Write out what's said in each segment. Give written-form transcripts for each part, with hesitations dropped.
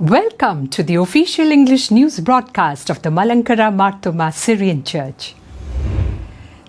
Welcome to the official English news broadcast of the Malankara Marthoma Syrian Church.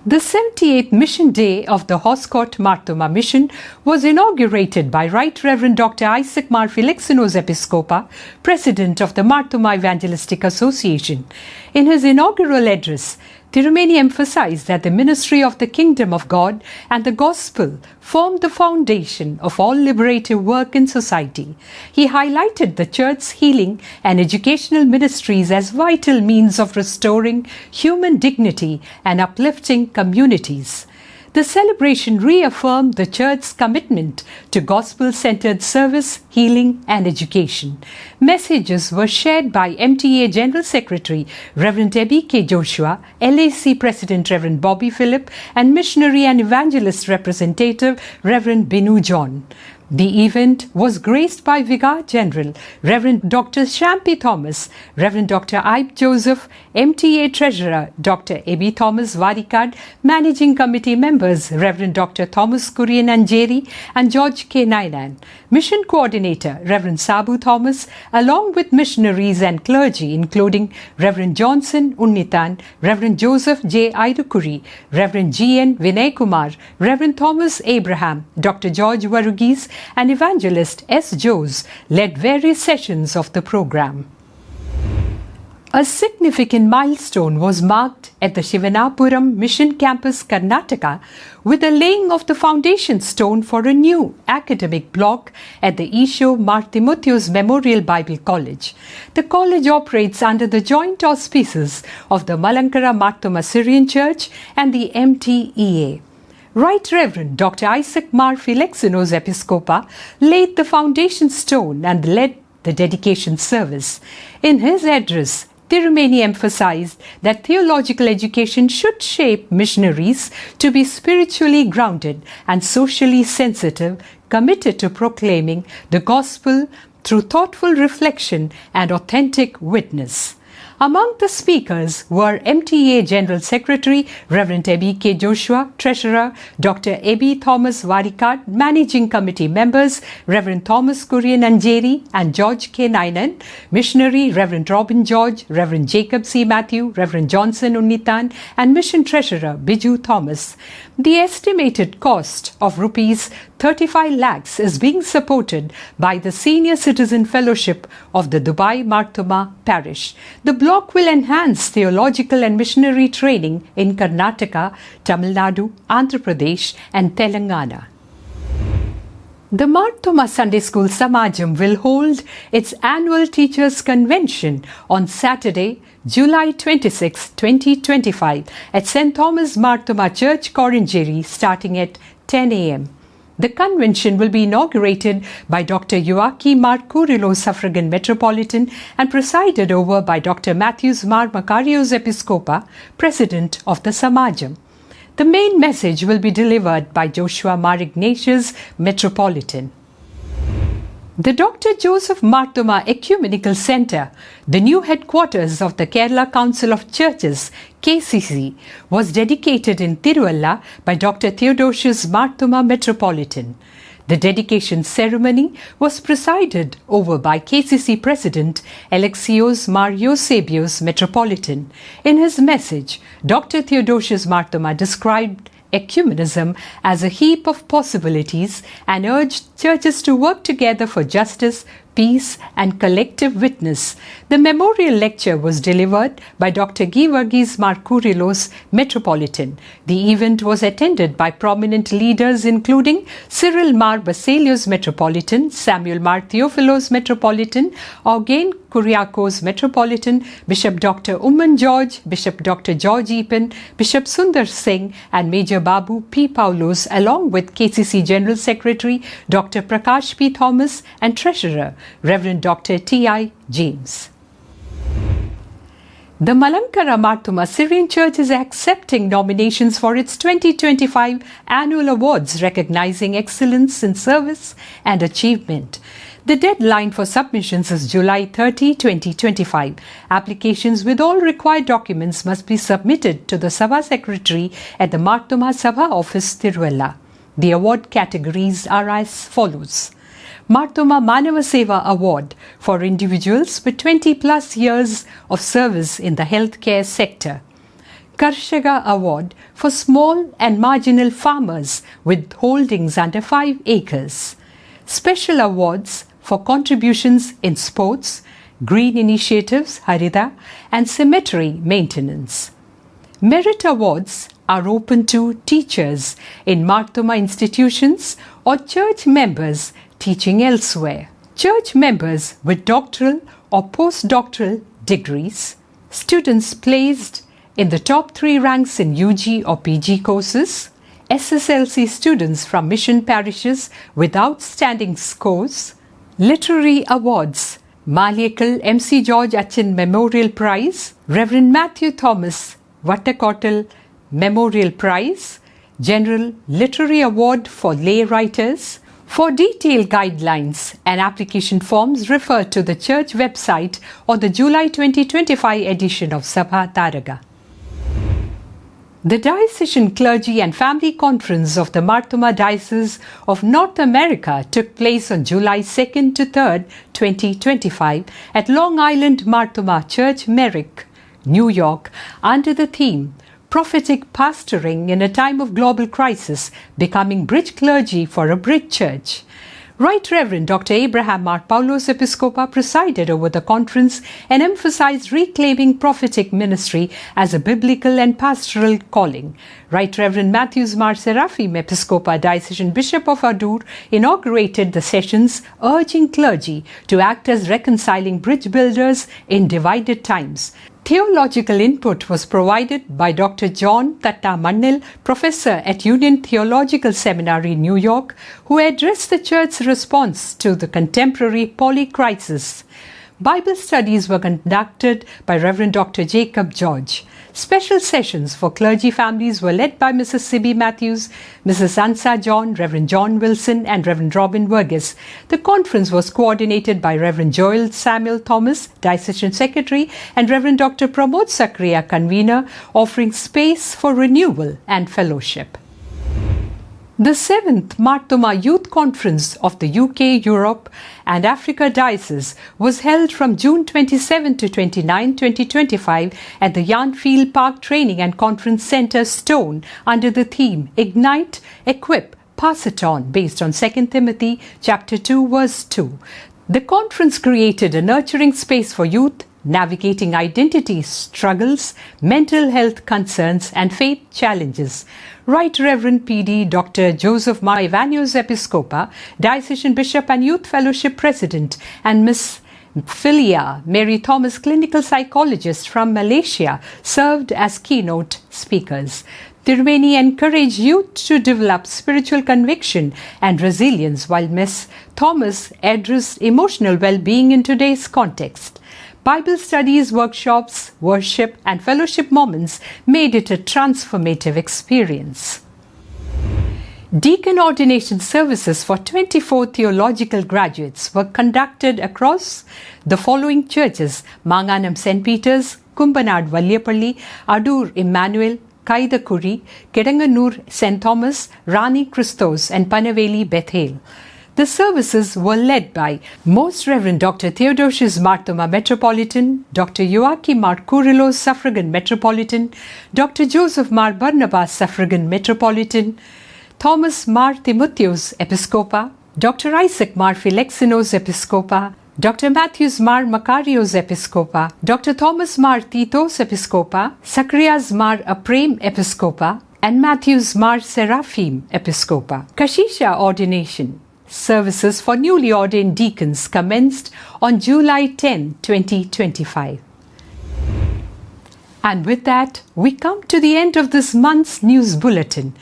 The 78th Mission Day of the Hoscourt Marthoma Mission was inaugurated by Right Reverend Dr. Isaac Mar Philoxenos Episcopa, President of the Marthoma Evangelistic Association. In his inaugural address, Tirumeni emphasized that the ministry of the Kingdom of God and the Gospel formed the foundation of all liberative work in society. He highlighted the Church's healing and educational ministries as vital means of restoring human dignity and uplifting communities. The celebration reaffirmed the Church's commitment to gospel-centered service, healing and education. Messages were shared by MTA General Secretary Reverend Debbie K. Joshua, LAC President Reverend Bobby Phillip and Missionary and Evangelist Representative Reverend Binu John. The event was graced by Vicar General Reverend Dr. Shampi Thomas, Reverend Dr. Ibe Joseph, MTA Treasurer Dr. Ebi Thomas Varikad, Managing Committee members Reverend Dr. Thomas Kurian Anjeri and George K. Nainan, Mission Coordinator Reverend Sabu Thomas, along with missionaries and clergy including Reverend Johnson Unnitan, Reverend Joseph J. Aidukuri, Reverend G.N. Vinay Kumar, Reverend Thomas Abraham, Dr. George Varugis, and Evangelist S. Jose led various sessions of the program. A significant milestone was marked at the Shivanapuram Mission Campus, Karnataka, with the laying of the foundation stone for a new academic block at the Isho Mar Timotheus Memorial Bible College. The college operates under the joint auspices of the Malankara Marthoma Syrian Church and the MTEA. Right Reverend Dr. Isaac Mar Philoxenos Episcopa laid the foundation stone and led the dedication service. In his address, Tirumeni emphasized that theological education should shape missionaries to be spiritually grounded and socially sensitive, committed to proclaiming the gospel through thoughtful reflection and authentic witness. Among the speakers were MTA General Secretary Reverend Debbie K. Joshua, Treasurer Dr. Ebi Thomas Varikad, Managing Committee members Reverend Thomas Kurian Anjeri and George K. Nainan, Missionary Reverend Robin George, Reverend Jacob C. Matthew, Reverend Johnson Unnitan and Mission Treasurer Biju Thomas. The estimated cost of rupees 35 lakhs is being supported by the Senior Citizen Fellowship of the Dubai Marthoma Parish. The block will enhance theological and missionary training in Karnataka, Tamil Nadu, Andhra Pradesh and Telangana. The Marthoma Sunday School Samajam will hold its annual Teachers' Convention on Saturday, July 26, 2025 at St. Thomas Marthoma Church, Korangery, starting at 10 a.m. The convention will be inaugurated by Dr. Joachim Mar Kurilos, Suffragan Metropolitan, and presided over by Dr. Matthews Mar Makarios Episcopa, President of the Samajam. The main message will be delivered by Joshua Mar Ignatius, Metropolitan. The Dr. Joseph Marthoma Ecumenical Centre, the new headquarters of the Kerala Council of Churches, KCC, was dedicated in Tiruvalla by Dr. Theodosius Marthoma, Metropolitan. The dedication ceremony was presided over by KCC President Alexios Mar Eusebios, Metropolitan. In his message, Dr. Theodosius Marthoma described ecumenism as a heap of possibilities and urged churches to work together for justice, peace and collective witness. The memorial lecture was delivered by Dr. Givargis Mar Kurilos, Metropolitan. The event was attended by prominent leaders including Cyril Mar Baselios, Metropolitan, Samuel Mar Theophilos, Metropolitan, Eugen Kuriakos, Metropolitan, Bishop Dr. Umman George, Bishop Dr. George Epen, Bishop Sundar Singh and Major Babu P. Paulos, along with KCC General Secretary Dr. Prakash P. Thomas and Treasurer Reverend Dr. T.I. James. The Malankara Marthoma Syrian Church is accepting nominations for its 2025 annual awards recognizing excellence in service and achievement. The deadline for submissions is July 30, 2025. Applications with all required documents must be submitted to the Sabha Secretary at the Marthoma Sabha office, Tiruvalla. The award categories are as follows. Marthoma Manava Seva Award for individuals with 20 plus years of service in the healthcare sector. Karshaga Award for small and marginal farmers with holdings under 5 acres. Special awards for contributions in sports, green initiatives, Harida, and cemetery maintenance. Merit awards are open to teachers in Marthoma institutions or church members teaching elsewhere. Church members with doctoral or postdoctoral degrees, students placed in the top 3 ranks in UG or PG courses, SSLC students from mission parishes with outstanding scores, literary awards, Malayakal MC George Achin Memorial Prize, Reverend Matthew Thomas Vattakottal Memorial Prize, General Literary Award for lay writers. For detailed guidelines and application forms, refer to the church website or the July 2025 edition of Sabha Taraga. The Daisian Clergy and Family Conference of the Marthoma Diocese of North America took place on July 2nd to 3rd, 2025 at Long Island Marthoma Church, Merrick, New York, under the theme Prophetic Pastoring in a Time of Global Crisis, Becoming Bridge Clergy for a Bridge Church. Right Reverend Dr. Abraham R. Paulos Episcopa presided over the conference and emphasized reclaiming prophetic ministry as a biblical and pastoral calling. Right Reverend Matthews Mar Seraphim Episcopa, Diocesan Bishop of Adur, inaugurated the sessions, urging clergy to act as reconciling bridge builders in divided times. Theological input was provided by Dr. John Tatta Mannil, professor at Union Theological Seminary, New York, who addressed the church's response to the contemporary polycrisis. Bible studies were conducted by Reverend Dr. Jacob George. Special sessions for clergy families were led by Mrs. Sibby Matthews, Mrs. Ansa John, Reverend John Wilson, and Reverend Robin Verghese. The conference was coordinated by Reverend Joel Samuel Thomas, Diocesan Secretary, and Reverend Dr. Pramod Sakriya, convener, offering space for renewal and fellowship. The 7th Marthoma Youth Conference of the UK, Europe and Africa Diocese was held from June 27 to 29, 2025 at the Yarnfield Park Training and Conference Centre, Stone, under the theme Ignite, Equip, Pass It On, based on 2 Timothy chapter 2, verse 2. The conference created a nurturing space for youth, navigating identity struggles, mental health concerns, and faith challenges. Right Reverend PD Dr. Joseph Mar Evanios Episcopa, Diocesan Bishop and Youth Fellowship President, and Miss Philia Mary Thomas, clinical psychologist from Malaysia, served as keynote speakers. Tirumeni encouraged youth to develop spiritual conviction and resilience, while Miss Thomas addressed emotional well-being in today's context. Bible studies, workshops, worship, and fellowship moments made it a transformative experience. Deacon ordination services for 24 theologial graduates were conducted across the following churches: Manganam St. Peter's, Kumbanad Vallyapalli, Adur Emmanuel, Kaidakuri, Kedanganur St. Thomas, Rani Christos, and Panaveli Bethel. The services were led by Most Reverend Dr. Theodosius Marthoma Metropolitan, Dr. Joachim Mar Kurilos Suffragan Metropolitan, Dr. Joseph Mar Barnabas Suffragan Metropolitan, Thomas Mar Timotheus Episcopa, Dr. Isaac Mar Philexinos Episcopa, Dr. Matthews Mar Macarios Episcopa, Dr. Thomas Mar Titos Episcopa, Sakrias Mar Aprem Episcopa, and Matthews Mar Seraphim Episcopa. Kashisha ordination services for newly ordained deacons commenced on July 10, 2025. And with that, we come to the end of this month's news bulletin.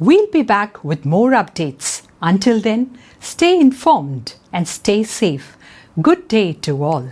We'll be back with more updates. Until then, stay informed and stay safe. Good day to all.